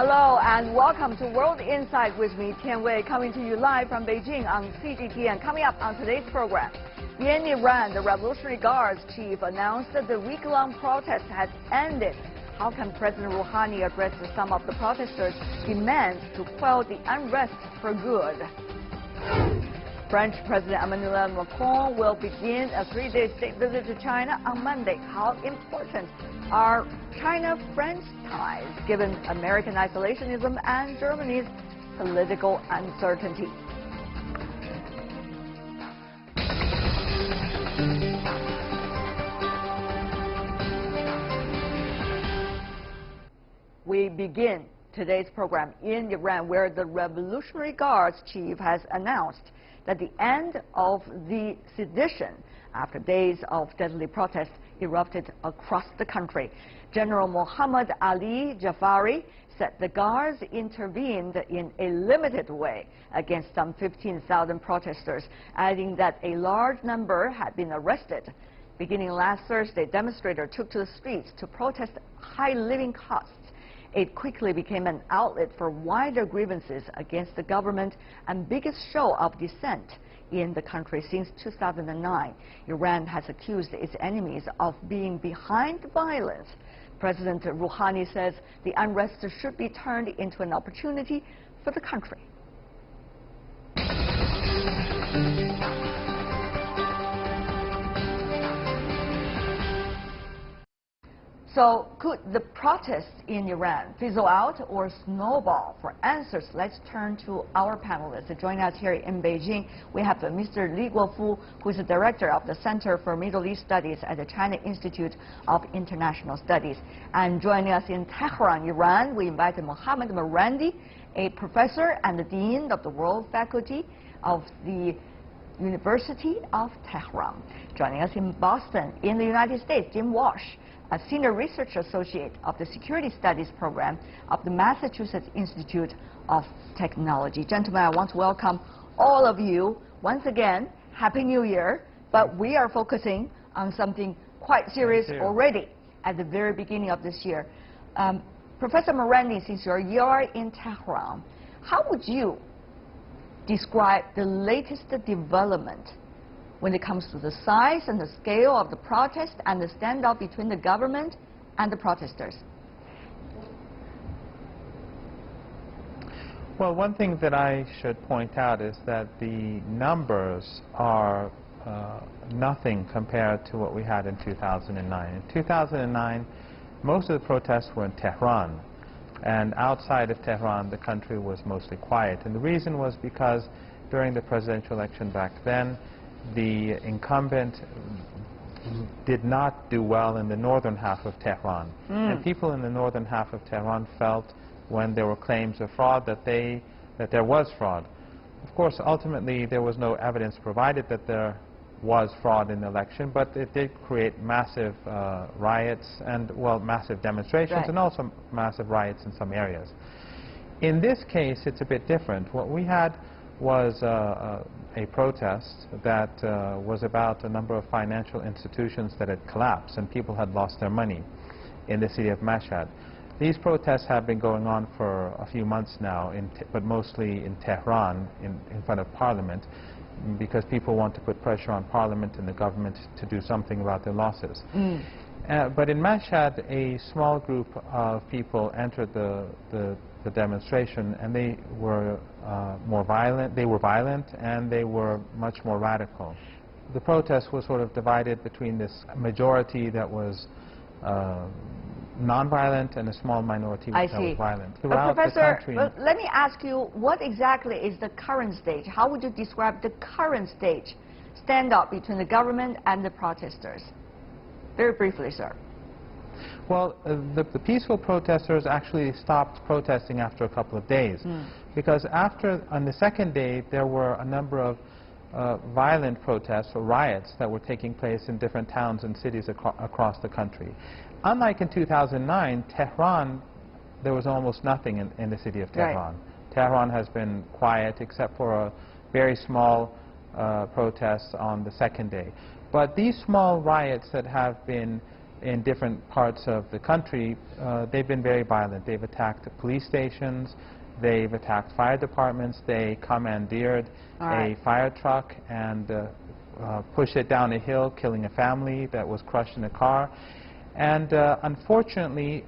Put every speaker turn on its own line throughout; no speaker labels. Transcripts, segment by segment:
Hello and welcome to World Insight with me, Tian Wei, coming to you live from Beijing on CGTN. Coming up on today's program, in Iran, the Revolutionary Guard's chief announced that the week-long protest had ended. How can President Rouhani address some of the protesters' demands to quell the unrest for good? French President Emmanuel Macron will begin a 3-day state visit to China on Monday. How important are China-French ties given American isolationism and Germany's political uncertainty? We begin today's program in Iran, where the Revolutionary Guard's chief has announced that the end of the sedition after days of deadly protests erupted across the country. General Mohammad Ali Jafari said the guards intervened in a limited way against some 15,000 protesters, adding that a large number had been arrested. Beginning last Thursday, demonstrators took to the streets to protest high living costs. It quickly became an outlet for wider grievances against the government and biggest show of dissent in the country since 2009. Iran has accused its enemies of being behind the violence. President Rouhani says the unrest should be turned into an opportunity for the country. So could the protests in Iran fizzle out or snowball? For answers, let's turn to our panelists. Joining us here in Beijing, we have Mr. Li Guofu, who is the director of the Center for Middle East Studies at the China Institute of International Studies. And joining us in Tehran, Iran, we invited Mohammad Marandi, a professor and the dean of the World Faculty of the University of Tehran. Joining us in Boston, in the United States, Jim Walsh, a senior research associate of the Security Studies program of the Massachusetts Institute of Technology. Gentlemen, I want to welcome all of you once again. Happy New Year. But we are focusing on something quite serious already at the very beginning of this year. Professor Marandi, since you're in Tehran, how would you describe the latest development when it comes to the size and the scale of the protest and the standoff between the government and the protesters?
Well, one thing that I should point out is that the numbers are nothing compared to what we had in 2009. In 2009, most of the protests were in Tehran, and outside of Tehran, the country was mostly quiet. And the reason was because during the presidential election back then, the incumbent did not do well in the northern half of Tehran. And people in the northern half of Tehran felt, when there were claims of fraud, that there was fraud. Of course, ultimately, there was no evidence provided that there was fraud in the election, but it did create massive riots and, well, massive demonstrations, and also massive riots in some areas. In this case, it's a bit different. What we had was a protest that was about a number of financial institutions that had collapsed and people had lost their money in the city of Mashhad. These protests have been going on for a few months now, but mostly in Tehran, in front of Parliament, because people want to put pressure on Parliament and the government to do something about their losses. But in Mashhad, a small group of people entered the demonstration, and they were more violent. They were violent, and they were much more radical. The protest was sort of divided between this majority that was non-violent and a small minority that was violent.
Professor, let me ask you, what exactly is the current stage? How would you describe the current stage standoff between the government and the protesters? Very briefly, sir.
Well, the peaceful protesters actually stopped protesting after a couple of days, because on the second day, there were a number of violent protests or riots that were taking place in different towns and cities across the country. Unlike in 2009, Tehran, there was almost nothing in the city of Tehran. Tehran has been quiet except for a very small protest on the second day. But these small riots that have been in different parts of the country, they've been very violent. They've attacked police stations, they've attacked fire departments, they commandeered a fire truck and pushed it down a hill, killing a family that was crushed in a car. And unfortunately,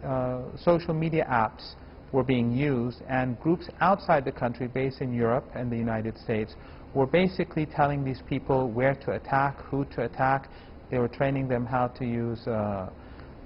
social media apps were being used, and groups outside the country, based in Europe and the United States, were basically telling these people where to attack, who to attack. They were training them how to use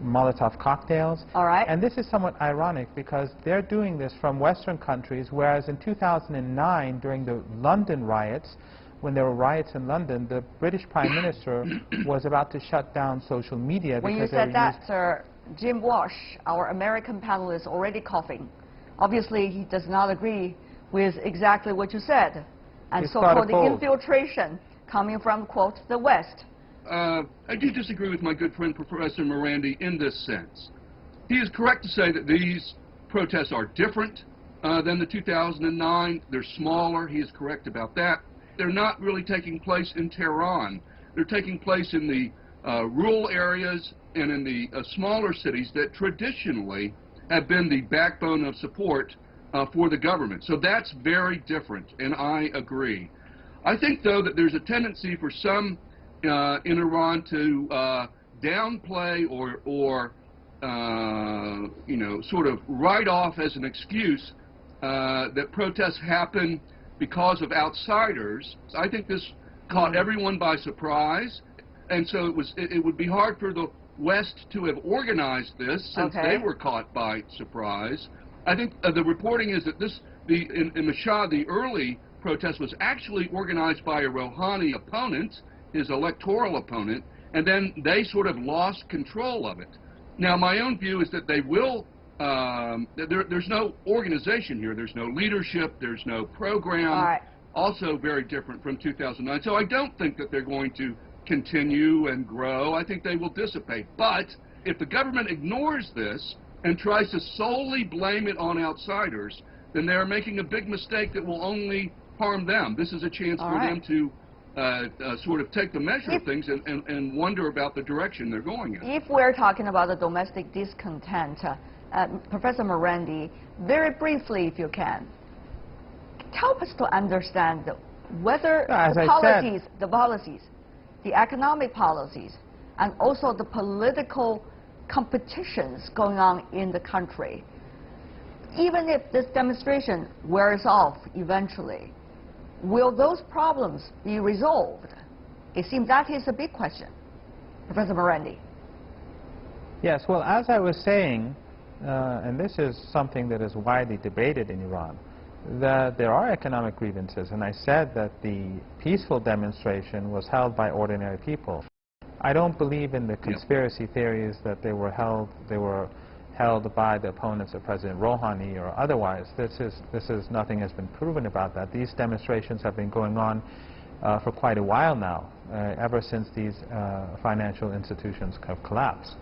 Molotov cocktails. And this is somewhat ironic because they're doing this from Western countries, whereas in 2009, during the London riots, when there were riots in London, the British Prime Minister was about to shut down social media.
When you said that, sir, Jim Walsh, our American panelist, already coughing. Obviously, he does not agree with exactly what you said. And so-called infiltration coming from, quote, the West.
I do disagree with my good friend Professor Morandi in this sense. He is correct to say that these protests are different than the 2009. They're smaller. He is correct about that. They're not really taking place in Tehran. They're taking place in the rural areas and in the smaller cities that traditionally have been the backbone of support for the government. So that's very different, and I agree. I think, though, that there's a tendency for some in Iran to downplay or you know, sort of write off as an excuse that protests happen because of outsiders. I think this caught everyone by surprise, and so it would be hard for the West to have organized this since they were caught by surprise. I think the reporting is that in Mashhad, the early protest was actually organized by a Rouhani opponent, his electoral opponent, and then they sort of lost control of it. Now, my own view is that they will, there's no organization here, there's no leadership, there's no program, also very different from 2009. So I don't think that they're going to continue and grow. I think they will dissipate. But if the government ignores this and tries to solely blame it on outsiders, then they're making a big mistake that will only harm them. This is a chance for them to sort of take the measure of things and wonder about the direction they're going in.
If we're talking about the domestic discontent, Professor Morandi, very briefly, if you can, help us to understand whether the policies, the economic policies, and also the political competitions going on in the country, even if this demonstration wears off eventually, will those problems be resolved? It seems that is a big question. Professor Morandi.
Yes, well, as I was saying, and this is something that is widely debated in Iran, that there are economic grievances, and I said that the peaceful demonstration was held by ordinary people. I don't believe in the conspiracy theories that they were held by the opponents of President Rouhani or otherwise. Nothing has been proven about that. These demonstrations have been going on for quite a while now, ever since these financial institutions have collapsed.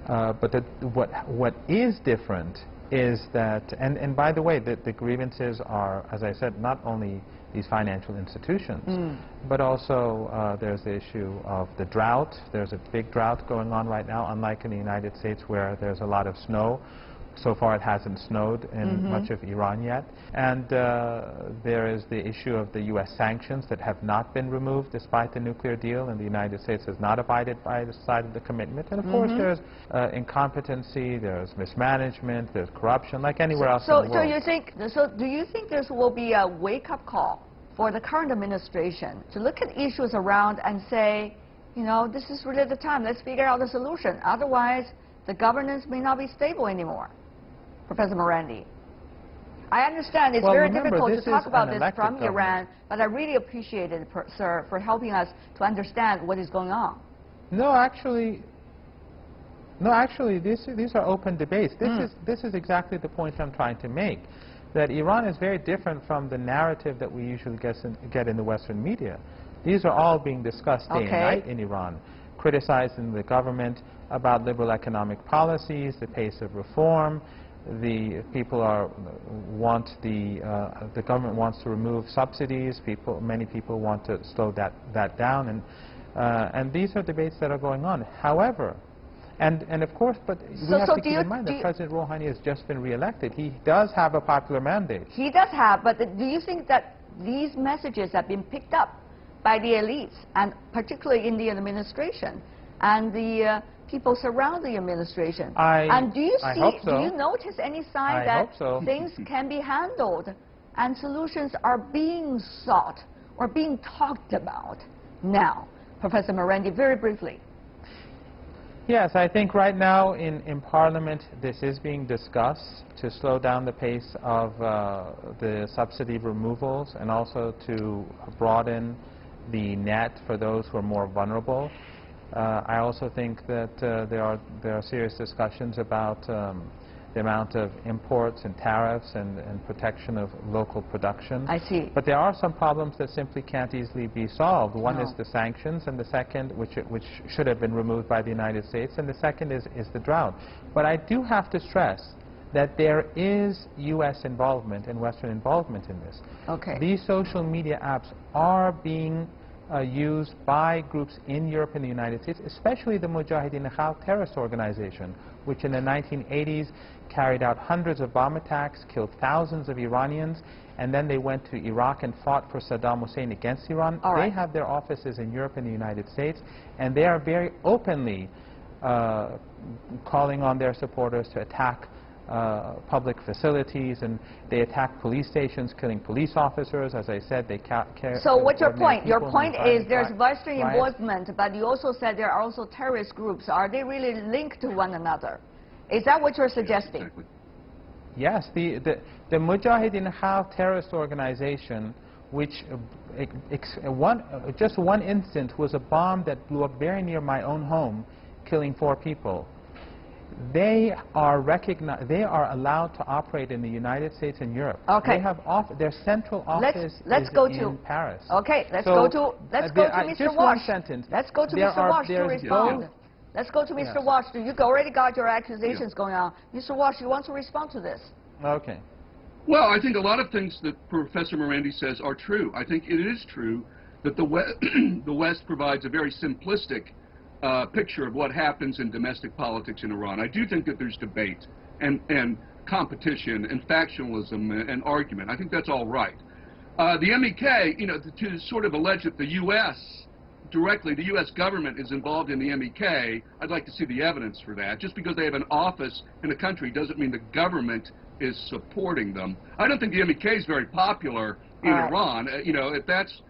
But what is different is that, and by the way, the grievances are, as I said, not only these financial institutions, but also there's the issue of the drought. There's a big drought going on right now, unlike in the United States where there's a lot of snow. So far it hasn't snowed in much of Iran yet. And there is the issue of the U.S. sanctions that have not been removed despite the nuclear deal, and the United States has not abided by the side of the commitment. And of course there's incompetency, there's mismanagement, there's corruption, like anywhere else in the world.
So do you think this will be a wake-up call for the current administration to look at issues around and say, you know, this is really the time, let's figure out the solution. Otherwise, the governance may not be stable anymore. Professor Morandi. I understand it's very difficult to talk about this from Iran, but I really appreciate it, sir, for helping us to understand what is going on.
No, actually, these are open debates. This is exactly the point I'm trying to make, that Iran is very different from the narrative that we usually get in the Western media. These are all being discussed day and night in Iran, criticizing the government about liberal economic policies, the pace of reform. The people the government wants to remove subsidies. Many people want to slow that down, and these are debates that are going on. However, And of course, but we have to keep in mind that President Rouhani has just been re-elected. He does have a popular mandate.
He does have, but do you think that these messages have been picked up by the elites, and particularly in the administration, and the people surrounding the administration? And do you see, do you notice any sign that things can be handled and solutions are being sought or being talked about now? Professor Morandi, very briefly.
Yes, I think right now in Parliament this is being discussed to slow down the pace of the subsidy removals and also to broaden the net for those who are more vulnerable. I also think that there are serious discussions about the amount of imports and tariffs and protection of local production.
I see.
But there are some problems that simply can't easily be solved. One is the sanctions, and the second, which should have been removed by the United States, and the second is the drought. But I do have to stress that there is U.S. involvement and Western involvement in this.
Okay.
These social media apps are being used by groups in Europe and the United States, especially the Mujahideen Khalq terrorist organization, which in the 1980s carried out hundreds of bomb attacks, killed thousands of Iranians, and then they went to Iraq and fought for Saddam Hussein against Iran. They have their offices in Europe and the United States, and they are very openly calling on their supporters to attack public facilities, and they attack police stations, killing police officers. As I said, they
So what's your point? Your point is there's Western involvement, but you also said there are also terrorist groups. Are they really linked to one another? Is that what you're suggesting?
Exactly.
Yes, the Mujahideen Khalq terrorist organization, which just one instance was a bomb that blew up very near my own home, killing 4 people. They are allowed to operate in the United States and Europe.
Okay.
They have their central office in Paris.
Okay, let's go to Mr.
Just
Walsh.
one sentence.
Let's go to Mr. Walsh to respond. Let's go to Mr. Walsh. You already got your accusations going on. Mr. Walsh, you want to respond to this?
Okay.
Well, I think a lot of things that Professor Morandi says are true. I think it is true that the West provides a very simplistic picture of what happens in domestic politics in Iran. I do think that there's debate and competition and factionalism and argument. I think that's all right. The MEK, you know, to sort of allege that the U.S. directly, the U.S. government is involved in the MEK, I'd like to see the evidence for that. Just because they have an office in a country doesn't mean the government is supporting them. I don't think the MEK is very popular in Iran. You know, if that's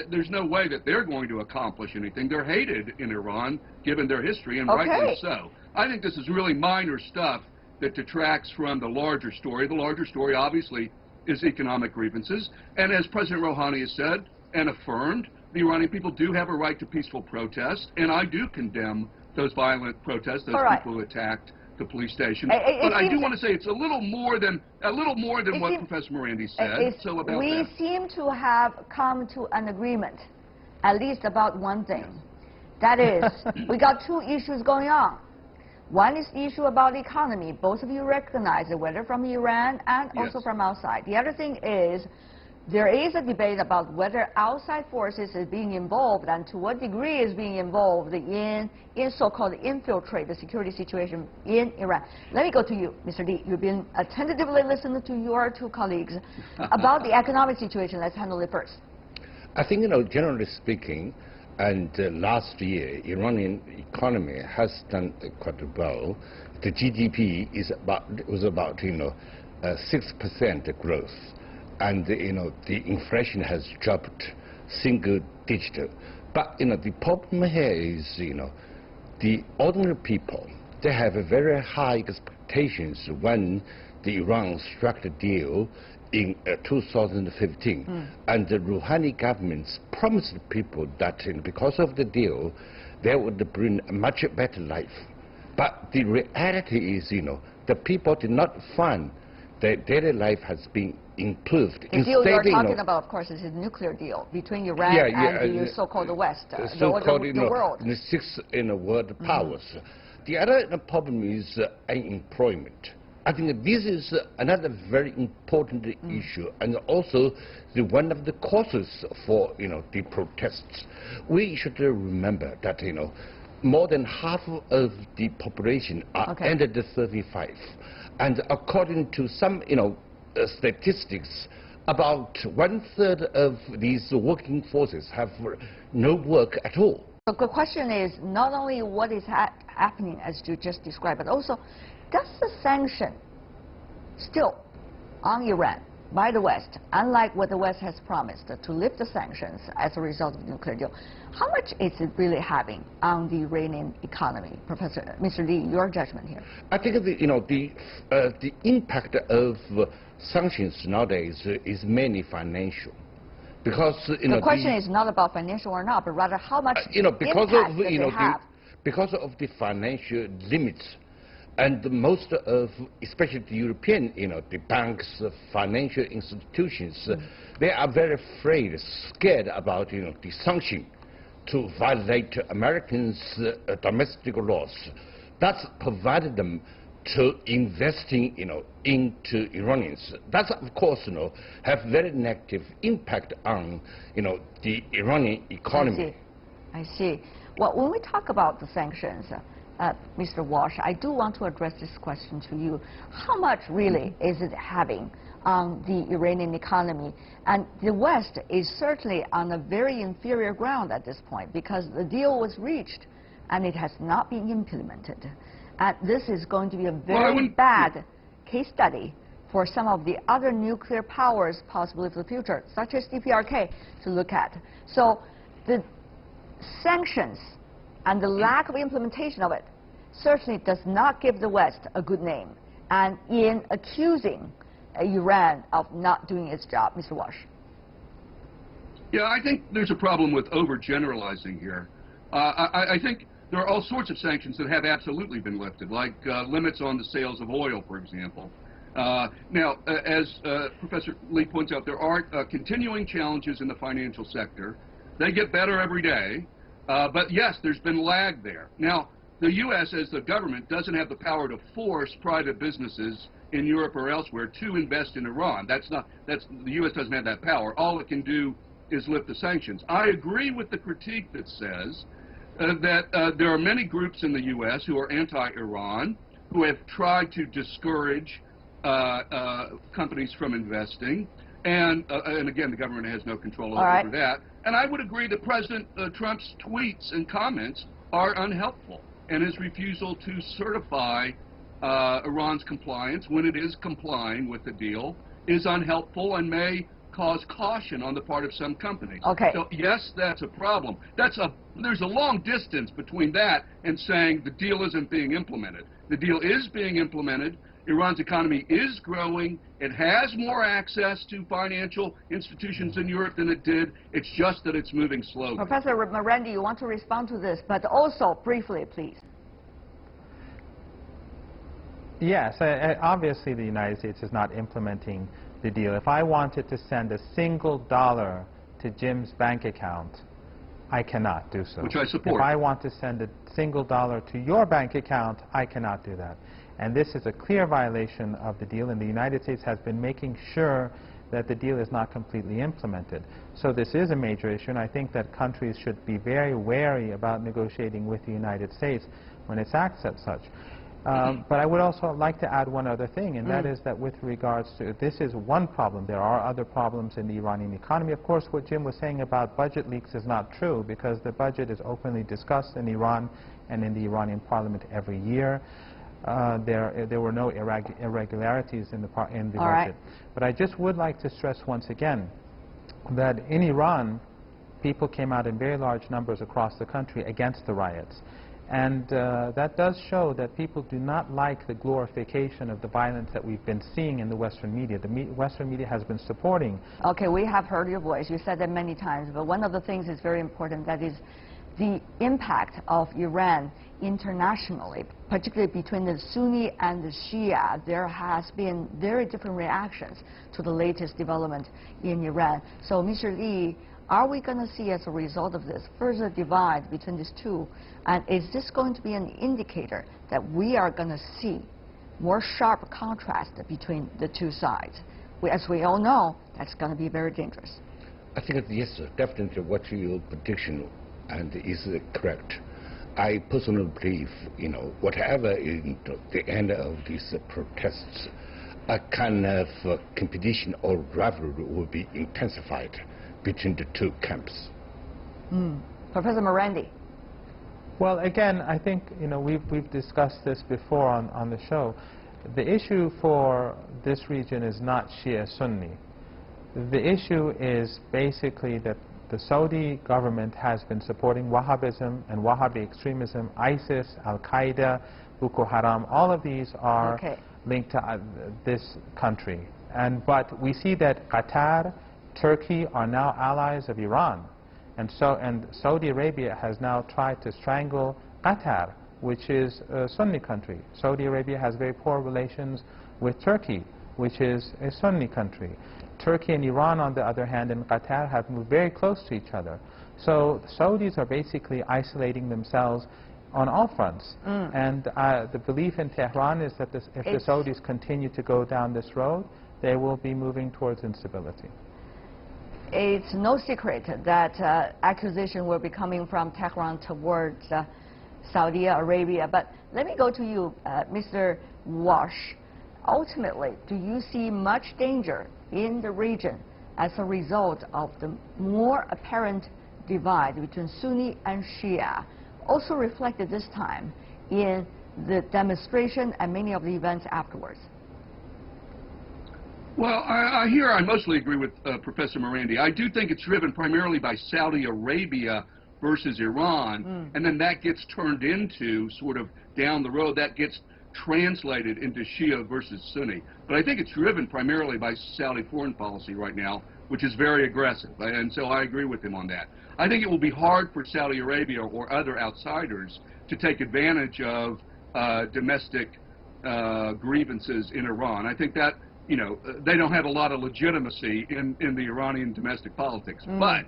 there's no way that they're going to accomplish anything. They're hated in Iran, given their history, and rightly so. I think this is really minor stuff that detracts from the larger story. The larger story, obviously, is economic grievances. And as President Rouhani has said and affirmed, the Iranian people do have a right to peaceful protest, and I do condemn those violent protests, those people who attacked the police station. But I do want to say it's a little more than what Professor Morandi said. So about
we seem to have come to an agreement, at least about one thing. That is, we got 2 issues going on. One is the issue about the economy. Both of you recognize it, whether from Iran and also from outside. The other thing is, there is a debate about whether outside forces is being involved and to what degree is being involved in so-called infiltrate the security situation in Iran. Let me go to you, Mr. Li. You've been attentively listening to your 2 colleagues about the economic situation. Let's handle it first.
I think, you know, generally speaking, and last year, Iranian economy has done quite well. The GDP was about, you know, 6% growth. And, you know, the inflation has dropped single digit. But, you know, the problem here is, you know, the ordinary people, they have a very high expectations when the Iran struck the deal in 2015. And the Rouhani governments promised people that, you know, because of the deal, they would bring a much better life. But the reality is, you know, the people did not find their daily life has been improved.
The deal you're talking about, of course, is a nuclear deal between Iran and the so-called West, the world.
The 6 world powers. The other problem is unemployment. I think this is another very important issue, and also one of the causes for, you know, the protests. We should remember that, you know, more than half of the population are
Okay.
under the 35. And according to some, statistics, about 1/3 of these working forces have no work at all.
The question is not only what is happening as you just described, but also does the sanction still on Iran by the West, unlike what the West has promised to lift the sanctions as a result of the nuclear deal, how much is it really having on the Iranian economy? Mr. Lee, your judgment here.
I think the impact of sanctions nowadays is mainly financial, because
the question is not about financial or not, but rather how much
because
impact
of
that they have.
because of the financial limits, and most of, especially the European, the banks, financial institutions, they are very afraid, scared about the sanction to violate Americans' domestic laws. That's provided them to investing, into Iranians. That's, of course, have very negative impact on, the Iranian economy.
I see. Well, when we talk about the sanctions, Mr. Walsh, I do want to address this question to you. How much really is it having on the Iranian economy? And the West is certainly on a very inferior ground at this point, because the deal was reached and it has not been implemented. And this is going to be a very bad case study for some of the other nuclear powers, possibly for the future, such as DPRK, to look at. So the sanctions and the lack of implementation of it certainly does not give the West a good name, and in accusing Iran of not doing its job. Mr. Walsh.
Yeah, I think there's a problem with overgeneralizing here. I think there are all sorts of sanctions that have absolutely been lifted, like limits on the sales of oil, for example. Now, as Professor Lee points out, there are continuing challenges in the financial sector. They get better every day, but yes, there's been lag there. Now, the U.S. as the government doesn't have the power to force private businesses in Europe or elsewhere to invest in Iran. The U.S. doesn't have that power. All it can do is lift the sanctions. I agree with the critique that says that there are many groups in the U.S. who are anti-Iran, who have tried to discourage companies from investing, and again, the government has no control over that. And I would agree that President Trump's tweets and comments are unhelpful, and his refusal to certify Iran's compliance when it is complying with the deal is unhelpful and may cause caution on the part of some companies.
Okay.
So yes, that's a problem. There's a long distance between that and saying the deal isn't being implemented. The deal is being implemented. Iran's economy is growing. It has more access to financial institutions in Europe than it did. It's just that it's moving slowly.
Professor Morandi, you want to respond to this, but also briefly, please.
Yes, obviously the United States is not implementing the deal. If I wanted to send a single dollar to Jim's bank account, I cannot do so.
Which I support.
If I want to send a single dollar to your bank account, I cannot do that. And this is a clear violation of the deal, and the United States has been making sure that the deal is not completely implemented. So this is a major issue, and I think that countries should be very wary about negotiating with the United States when it acts as such. But I would also like to add one other thing, and that is that with regards to, this is one problem. There are other problems in the Iranian economy. Of course, what Jim was saying about budget leaks is not true, because the budget is openly discussed in Iran and in the Iranian parliament every year. There were no irregularities in the budget. But I just would like to stress once again that in Iran, people came out in very large numbers across the country against the riots. And that does show that people do not like the glorification of the violence that we've been seeing in the Western media. The Western media has been supporting.
Okay, we have heard your voice. You said that many times. But one of the things is very important, that is the impact of Iran internationally, particularly between the Sunni and the Shia. There has been very different reactions to the latest development in Iran. So, Mr. Lee, are we going to see, as a result of this, further divide between these two? And is this going to be an indicator that we are going to see more sharp contrast between the two sides? As we all know, that's going to be very dangerous.
I think, yes, definitely what your prediction and is correct. I personally believe, whatever is the end of these protests, a kind of competition or rivalry will be intensified between the two camps.
Professor Morandi.
Well, again, I think we've discussed this before on the show. The issue for this region is not Shia Sunni. The issue is basically that the Saudi government has been supporting Wahhabism and Wahhabi extremism, ISIS, Al-Qaeda, Boko Haram. All of these are linked to this country. But we see that Qatar, Turkey are now allies of Iran. And Saudi Arabia has now tried to strangle Qatar, which is a Sunni country. Saudi Arabia has very poor relations with Turkey, which is a Sunni country. Turkey and Iran, on the other hand, and Qatar have moved very close to each other. So the Saudis are basically isolating themselves on all fronts. And the belief in Tehran is that if the Saudis continue to go down this road, they will be moving towards instability.
It's no secret that accusation will be coming from Tehran towards Saudi Arabia. But let me go to you, Mr. Wash. Ultimately, do you see much danger in the region as a result of the more apparent divide between Sunni and Shia, also reflected this time in the demonstration and many of the events afterwards?
Well, I mostly agree with Professor Morandi. I do think it's driven primarily by Saudi Arabia versus Iran, and then that gets turned into sort of down the road, that gets translated into Shia versus Sunni. But I think it's driven primarily by Saudi foreign policy right now, which is very aggressive. And so I agree with him on that. I think it will be hard for Saudi Arabia or other outsiders to take advantage of domestic grievances in Iran. I think that, they don't have a lot of legitimacy in the Iranian domestic politics. But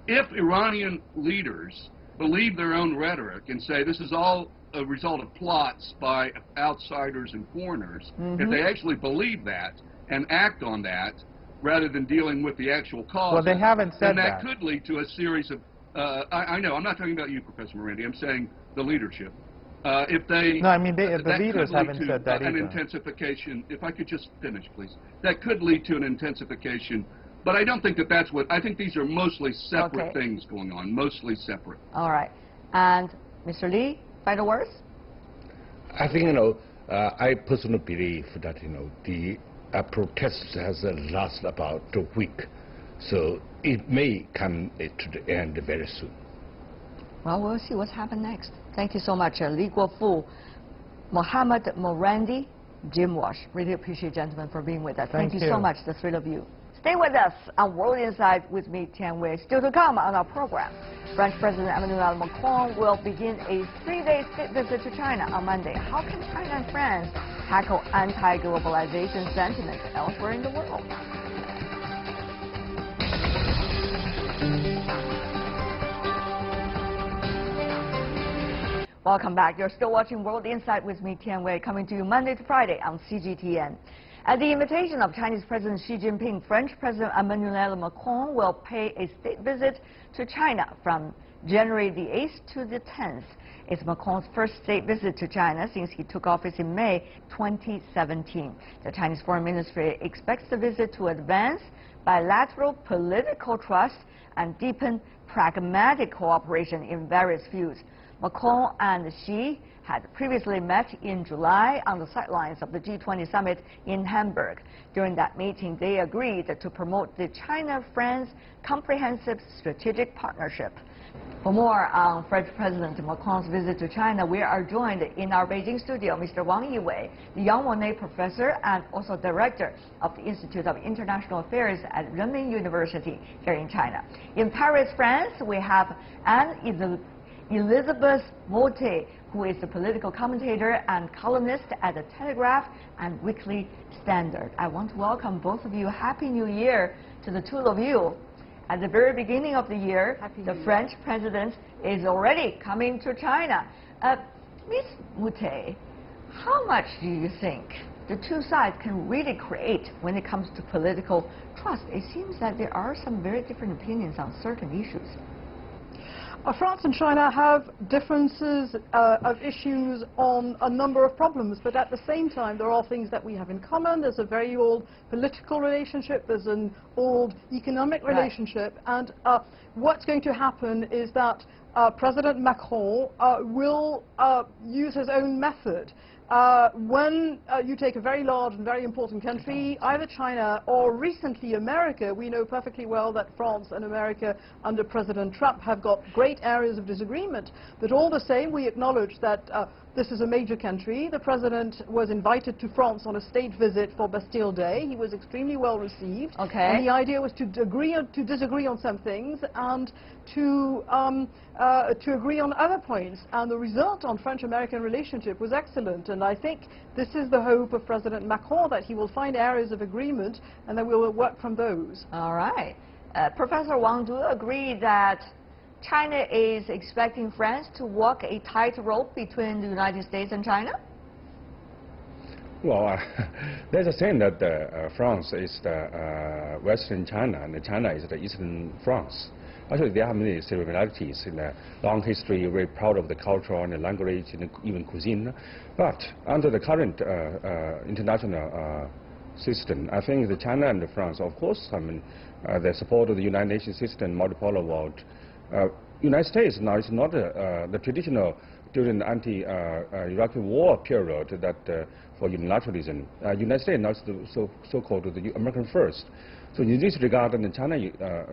if Iranian leaders believe their own rhetoric and say this is all a result of plots by outsiders and foreigners, if they actually believe that and act on that rather than dealing with the actual cause,
well, they haven't said
that could lead to a series of, I know, I'm not talking about you, Professor Morandi, I'm saying the leadership. If they...
No, I mean, the leaders haven't said that either.
An intensification, if I could just finish, please. That could lead to an intensification, but I don't think that that's what, I think these are mostly separate things going on, mostly separate.
All right. And Mr. Lee, final words?
I think, I personally believe that, the protest has lasted about a week, so it may come to the end very soon.
Well, we'll see what's happened next. Thank you so much, Li Guofu, Mohammed Morandi, Jim Wash. Really appreciate, gentlemen, for being with us. Thank you so much, the three of you. Stay with us on World Insight with me, Tian Wei. Still to come on our program, French President Emmanuel Macron will begin a 3-day state visit to China on Monday. How can China and France tackle anti-globalization sentiment elsewhere in the world? Welcome back. You're still watching World Insight with me, Tian Wei, coming to you Monday to Friday on CGTN. At the invitation of Chinese President Xi Jinping, French President Emmanuel Macron will pay a state visit to China from January the 8th to the 10th. It's Macron's first state visit to China since he took office in May 2017. The Chinese Foreign Ministry expects the visit to advance bilateral political trust and deepen pragmatic cooperation in various fields. Macron and Xi had previously met in July on the sidelines of the G20 summit in Hamburg. During that meeting, they agreed to promote the China-France Comprehensive Strategic Partnership. For more on French President Macron's visit to China, we are joined in our Beijing studio, Mr. Wang Yiwei, the Yang Monnet Professor and also Director of the Institute of International Affairs at Renmin University here in China. In Paris, France, we have Elizabeth Motte, who is a political commentator and columnist at The Telegraph and Weekly Standard. I want to welcome both of you. Happy New Year to the two of you. At the very beginning of the year, the French president is already coming to China. Ms. Motte, how much do you think the two sides can really create when it comes to political trust? It seems that there are some very different opinions on certain issues.
France and China have differences of issues on a number of problems, but at the same time there are things that we have in common. There's a very old political relationship, there's an old economic relationship, and what's going to happen is that President Macron will use his own method. When you take a very large and very important country, either China or recently America, we know perfectly well that France and America under President Trump have got great areas of disagreement, but all the same we acknowledge that this is a major country. The President was invited to France on a state visit for Bastille Day. He was extremely well received.
Okay.
And the idea was to disagree on some things and to agree on other points. And the result on French-American relationship was excellent. And I think this is the hope of President Macron, that he will find areas of agreement and that we will work from those.
All right. Professor Wang, do you agree that China is expecting France to walk a tightrope between the United States and China?
Well, there's a saying that France is the Western China and China is the Eastern France. Actually, there are many similarities in the long history. We're very proud of the culture and the language and even cuisine. But under the current international system, I think the China and the France, of course, I mean, the support of the United Nations system, multipolar world. United States now is not the traditional during the anti-Iraqi war period that for unilateralism. United States now is the so-called the American first. So in this regard, and China,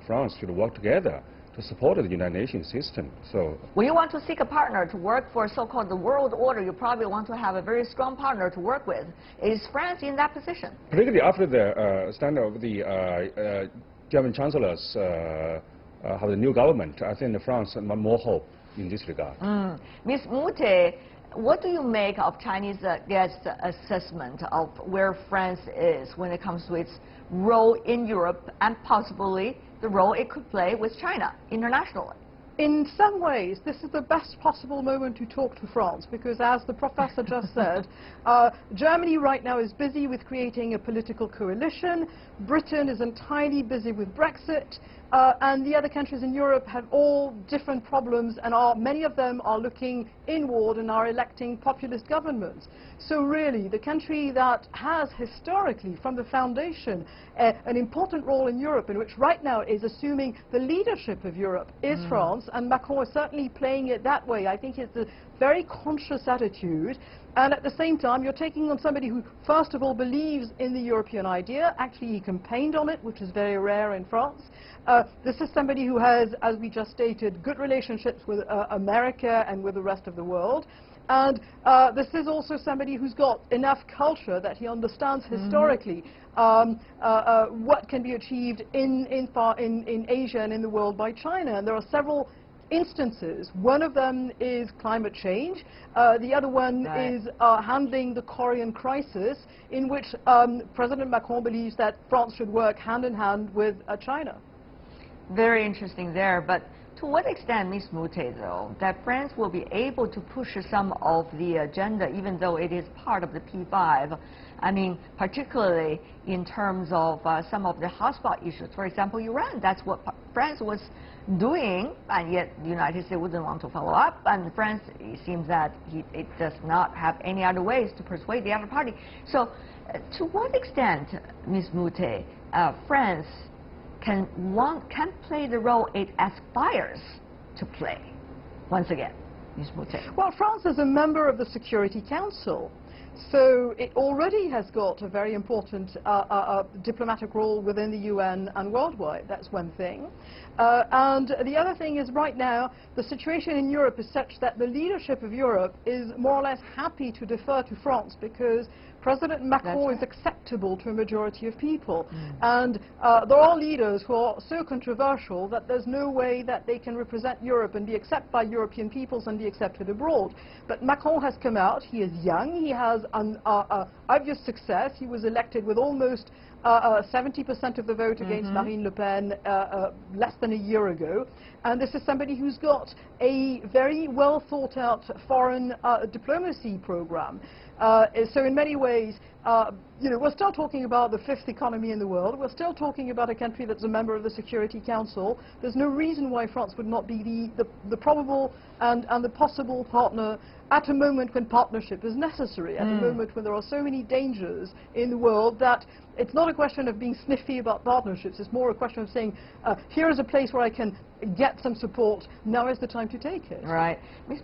France should work together to support the United Nations system. So
when you want to seek a partner to work for so-called the world order, you probably want to have a very strong partner to work with. Is France in that position?
Particularly after the stand of the German chancellors have the new government, I think France has more hope in this regard.
Ms. Mute, what do you make of Chinese guest assessment of where France is when it comes to its role in Europe and possibly the role it could play with China internationally?
In some ways, this is the best possible moment to talk to France, because as the professor just said, Germany right now is busy with creating a political coalition. Britain is entirely busy with Brexit. And the other countries in Europe have all different problems, and many of them are looking inward and are electing populist governments. So really, the country that has historically, from the foundation, an important role in Europe, in which right now is assuming the leadership of Europe, is France, and Macron is certainly playing it that way. I think it's a very conscious attitude. And at the same time, you're taking on somebody who, first of all, believes in the European idea. Actually, he campaigned on it, which is very rare in France. This is somebody who has, as we just stated, good relationships with America and with the rest of the world. And this is also somebody who's got enough culture that he understands historically what can be achieved in Asia and in the world by China. And there are several instances. One of them is climate change. The other one is handling the Korean crisis, in which President Macron believes that France should work hand in hand with China.
Very interesting there. But to what extent, Ms. Mute, though, that France will be able to push some of the agenda, even though it is part of the P5? I mean, particularly in terms of some of the hotspot issues. For example, Iran. That's what France was doing, and yet the United States wouldn't want to follow up. And France, it seems that it does not have any other ways to persuade the other party. So, to what extent, Ms. Mute, France can play the role it aspires to play? Once again, Ms. Mute.
Well, France is a member of the Security Council. So it already has got a very important diplomatic role within the UN and worldwide. That's one thing. And the other thing is, right now, the situation in Europe is such that the leadership of Europe is more or less happy to defer to France, because President Macron is acceptable to a majority of people. And there are leaders who are so controversial that there's no way that they can represent Europe and be accepted by European peoples and be accepted abroad. But Macron has come out. He is young. He has an obvious success. He was elected with almost 70% of the vote against Marine Le Pen less than a year ago. And this is somebody who's got a very well thought out foreign diplomacy program. So in many ways, we're still talking about the fifth economy in the world. We're still talking about a country that's a member of the Security Council. There's no reason why France would not be the probable and the possible partner at a moment when partnership is necessary, at a moment when there are so many dangers in the world that it's not a question of being sniffy about partnerships. It's more a question of saying, here is a place where I can get some support. Now is the time to take it.
Right.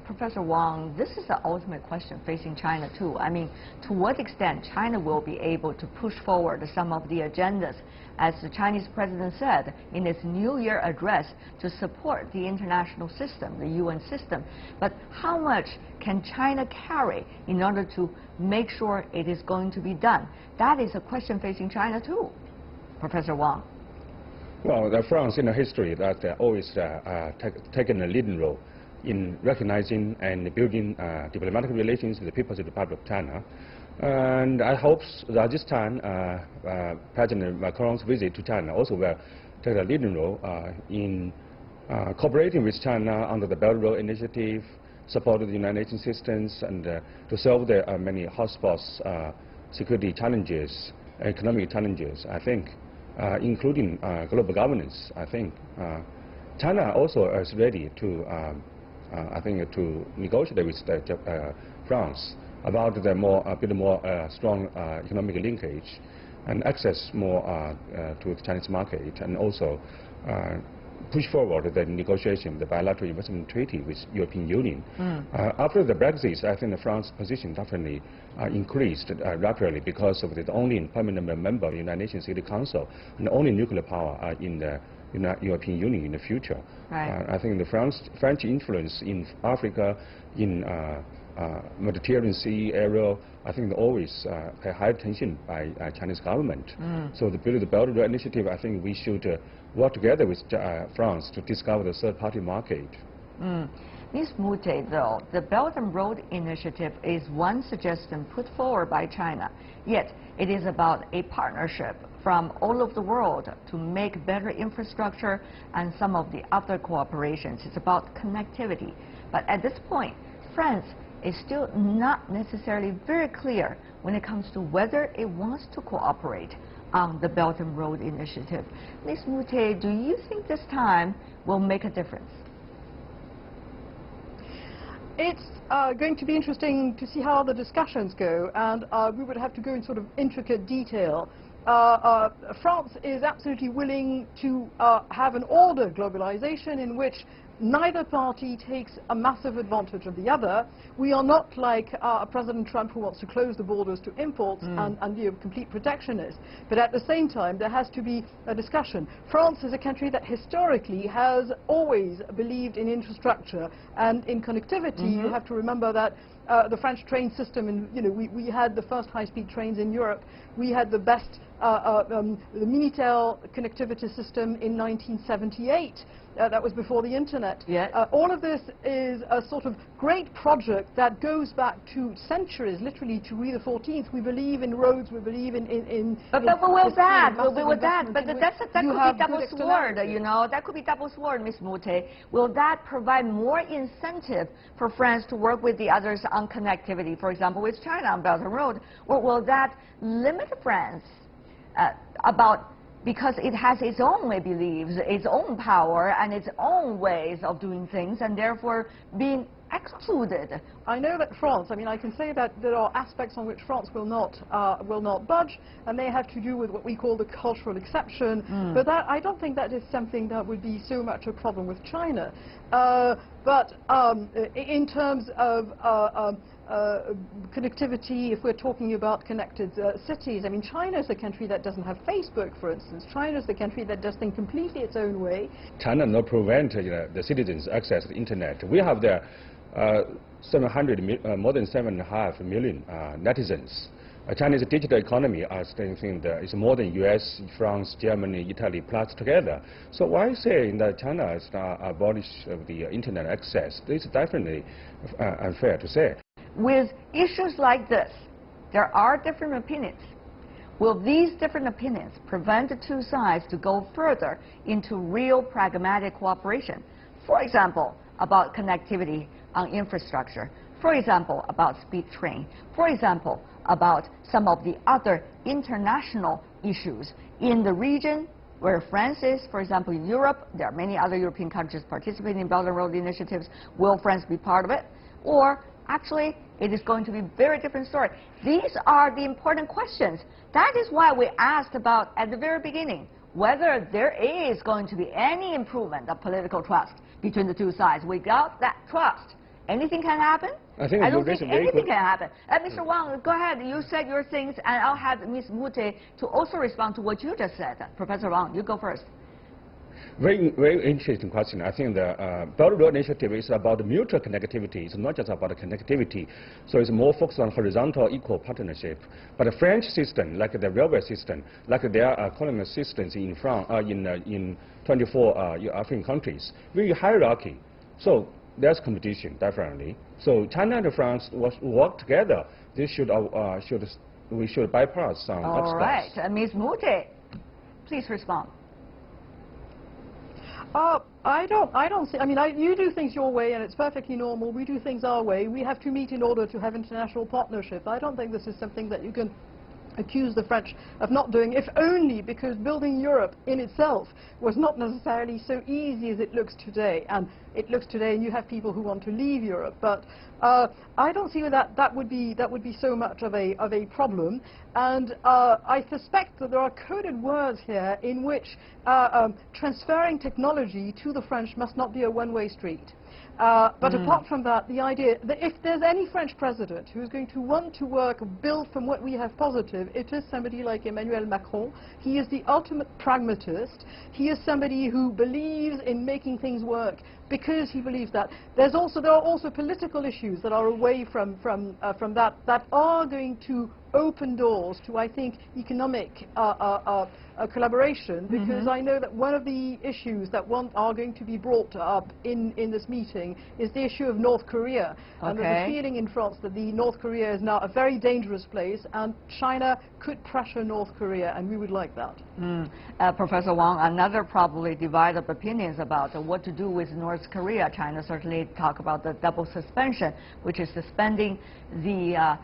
Professor Wang, this is the ultimate question facing China, too. I mean, to what extent China will be able to push forward some of the agendas, as the Chinese president said in his New Year address, to support the international system, the UN system. But how much can China carry in order to make sure it is going to be done? That is a question facing China, too. Professor Wang.
Well, France in the history that always taken a leading role in recognizing and building diplomatic relations with the People's Republic of China. And I hope that this time President Macron's visit to China also will take a leading role in cooperating with China under the Belt and Road Initiative, support the United Nations systems, and to solve the many hotspots, security challenges, economic challenges, I think, including global governance. I think China also is ready to, I think, to negotiate with France about the bit more strong economic linkage and access more to the Chinese market, and also push forward the negotiation, the bilateral investment treaty with European Union. After the Brexit, I think the France position definitely increased rapidly because of the only permanent member of the United Nations Security Council and the only nuclear power in the European Union in the future.
Right.
I think the French influence in Africa, in Mediterranean Sea area, I think they always pay high attention by Chinese government. So the Build the Belt and Road Initiative, I think we should work together with France to discover the third-party market.
Ms. Mute, though, the Belt and Road Initiative is one suggestion put forward by China, yet it is about a partnership from all over the world to make better infrastructure and some of the other cooperations. It's about connectivity. But at this point, France is still not necessarily very clear when it comes to whether it wants to cooperate on the Belt and Road Initiative. Ms. Mute, do you think this time will make a difference?
It's going to be interesting to see how the discussions go, and we would have to go in sort of intricate detail. France is absolutely willing to have an ordered globalization in which neither party takes a massive advantage of the other. We are not like President Trump, who wants to close the borders to imports and be a complete protectionist. But at the same time, there has to be a discussion. France is a country that historically has always believed in infrastructure and in connectivity. You have to remember that the French train system, and we had the first high-speed trains in Europe. We had the best the Minitel connectivity system in 1978. That was before the internet.
Yes.
All of this is a sort of great project that goes back to centuries, literally to Louis XIV. We believe in roads. We believe in.
But that could be double sword. That could be double sword, Ms. Mute. Will that provide more incentive for France to work with the others on connectivity, for example, with China on Belt and Road, or will that limit France because it has its own beliefs, its own power, and its own ways of doing things, and therefore being excluded?
I know that France, I can say that there are aspects on which France will not budge, and they have to do with what we call the cultural exception. But I don't think that is something that would be so much a problem with China. But in terms of connectivity, if we're talking about connected cities, China is a country that doesn't have Facebook, for instance. China is the country that does things completely its own way. China
not prevent the citizens access to the internet. We have the more than 7.5 million netizens. China's digital economy, I think, is more than U.S., France, Germany, Italy plus together. So why saying that China is abolish the internet access? This is definitely unfair to say.
With issues like this, there are different opinions. Will these different opinions prevent the two sides to go further into real pragmatic cooperation? For example, about connectivity on infrastructure. For example, about speed train. For example, about some of the other international issues in the region where France is. For example, in Europe, there are many other European countries participating in Belt and Road initiatives. Will France be part of it? Or actually, it is going to be a very different story. These are the important questions. That is why we asked about, at the very beginning, whether there is going to be any improvement of political trust between the two sides. Without that trust, anything can happen?
I don't think
anything can happen. Mr. Wang, go ahead. You said your things, and I'll have Ms. Mute to also respond to what you just said. Professor Wang, you go first.
Very, very interesting question. I think the Belt and Road Initiative is about mutual connectivity. It's not just about the connectivity. So it's more focused on horizontal equal partnership. But the French system, like the railway system, like their colonial systems in France, in 24 African countries, very hierarchy. So there's competition, definitely. So China and France work together. We should bypass some obstacles.
All right. Ms. Mute, please respond.
I don't see. I mean, you do things your way, and it's perfectly normal. We do things our way. We have to meet in order to have international partnership. I don't think this is something that you can accuse the French of not doing, if only because building Europe in itself was not necessarily so easy as it looks today. And it looks today, and you have people who want to leave Europe. But I don't see that would be so much of a problem. And I suspect that there are coded words here in which transferring technology to the French must not be a one-way street. But apart from that, the idea that if there's any French president who's going to want to work, build from what we have positive, it is somebody like Emmanuel Macron. He is the ultimate pragmatist. He is somebody who believes in making things work because he believes that. There are also political issues that are away from that are going to open doors to, I think, economic collaboration, because I know that one of the issues that are going to be brought up in this meeting is the issue of North Korea. And there's a feeling in France that North Korea is now a very dangerous place, and China could pressure North Korea, and we would like that.
Professor Wang, another probably divide of opinions about what to do with North Korea. China certainly talk about the double suspension, which is suspending the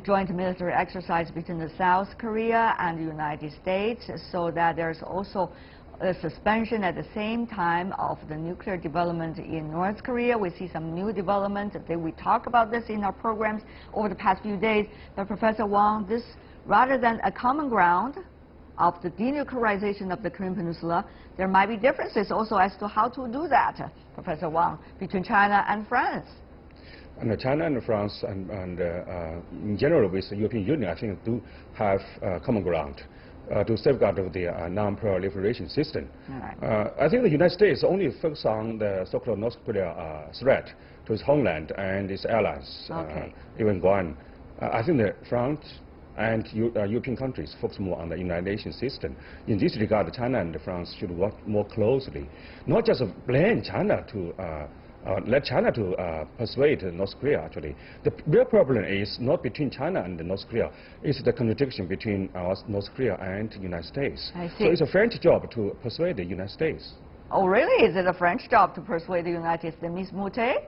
joint military exercise between the South Korea and the United States, so that there's also a suspension at the same time of the nuclear development in North Korea. We see some new developments. We talk about this in our programs over the past few days. But Professor Wang, this, rather than a common ground of the denuclearization of the Korean Peninsula, there might be differences also as to how to do that, Professor Wang, between China and France.
And China and France and in general with the European Union, I think, do have common ground to safeguard the non-proliferation system. I think the United States only focus on the so-called North Korea threat to its homeland and its allies, even Guam. I think that France and European countries focus more on the United Nations system. In this regard, China and France should work more closely, not just blame China to let China to persuade North Korea, actually. The real problem is not between China and North Korea. It's the contradiction between North Korea and the United States.
I see.
So it's a French job to persuade the United States.
Oh, really? Is it a French job to persuade the United States? Ms. Mute?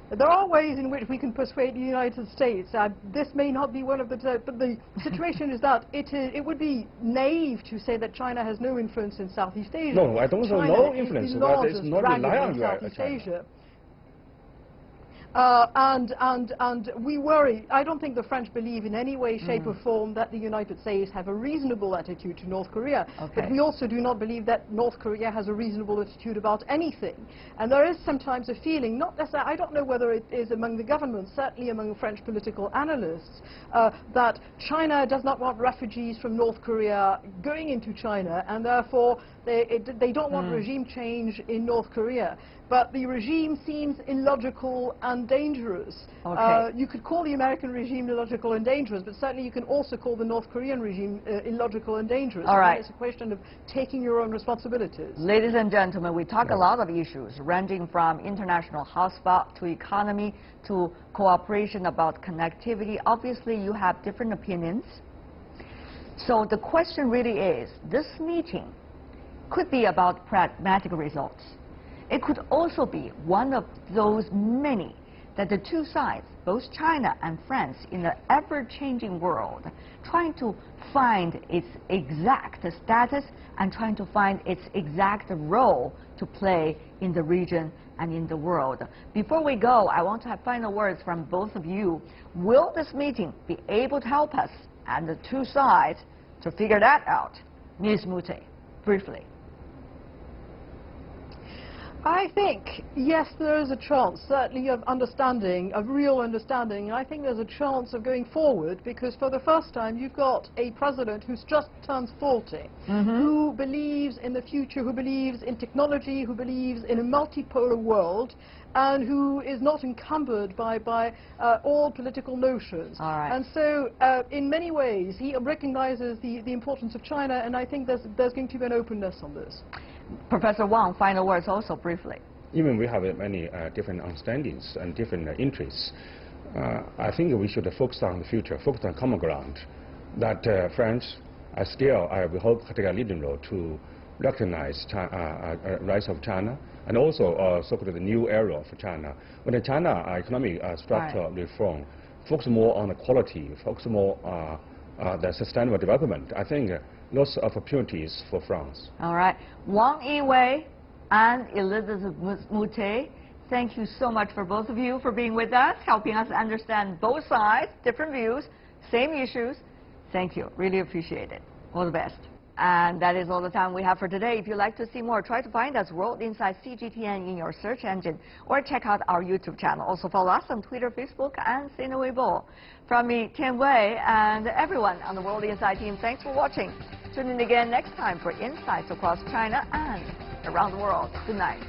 There are ways in which we can persuade the United States. This may not be one of the, but the situation is that it would be naive to say that China has no influence in Southeast Asia.
No, I don't say no influence, but it's not relying on
Southeast
China.
Asia. And we worry. I don't think the French believe in any way, shape or form that the United States have a reasonable attitude to North Korea. But we also do not believe that North Korea has a reasonable attitude about anything. And there is sometimes a feeling, not necessarily, I don't know whether it is among the government, certainly among French political analysts, that China does not want refugees from North Korea going into China, and therefore they don't want regime change in North Korea. But the regime seems illogical and dangerous. You could call the American regime illogical and dangerous, but certainly you can also call the North Korean regime illogical and dangerous.
All right.
It's a question of taking your own responsibilities.
Ladies and gentlemen, we talk a lot of issues, ranging from international hotspot to economy to cooperation about connectivity. Obviously, you have different opinions. So the question really is, this meeting could be about pragmatic results. It could also be one of those many that the two sides, both China and France, in the ever-changing world, trying to find its exact status and trying to find its exact role to play in the region and in the world. Before we go, I want to have final words from both of you. Will this meeting be able to help us and the two sides to figure that out? Ms. Mute, briefly.
I think, yes, there is a chance, certainly, of understanding, of real understanding. I think there's a chance of going forward because for the first time you've got a president who's just turned 40, who believes in the future, who believes in technology, who believes in a multipolar world, and who is not encumbered by all political notions.
All right.
And so, in many ways, he recognizes the importance of China, and I think there's going to be an openness on this.
Professor Wang, final words also briefly.
Even we have many different understandings and different interests. I think we should focus on the future, focus on common ground. That France, still, I will hope, take a leading role to recognize rise of China and also so-called the new era for China. When the China economic structural reform focus more on the quality, focus more the sustainable development, I think lots of opportunities for France.
All right. Wang Yiwei and Elizabeth Mute, thank you so much for both of you for being with us, helping us understand both sides, different views, same issues. Thank you. Really appreciate it. All the best. And that is all the time we have for today. If you'd like to see more, try to find us World Inside CGTN in your search engine or check out our YouTube channel. Also follow us on Twitter, Facebook, and Sina Weibo. From me, Tian Wei, and everyone on the World Inside team, thanks for watching. Tune in again next time for insights across China and around the world. Good night.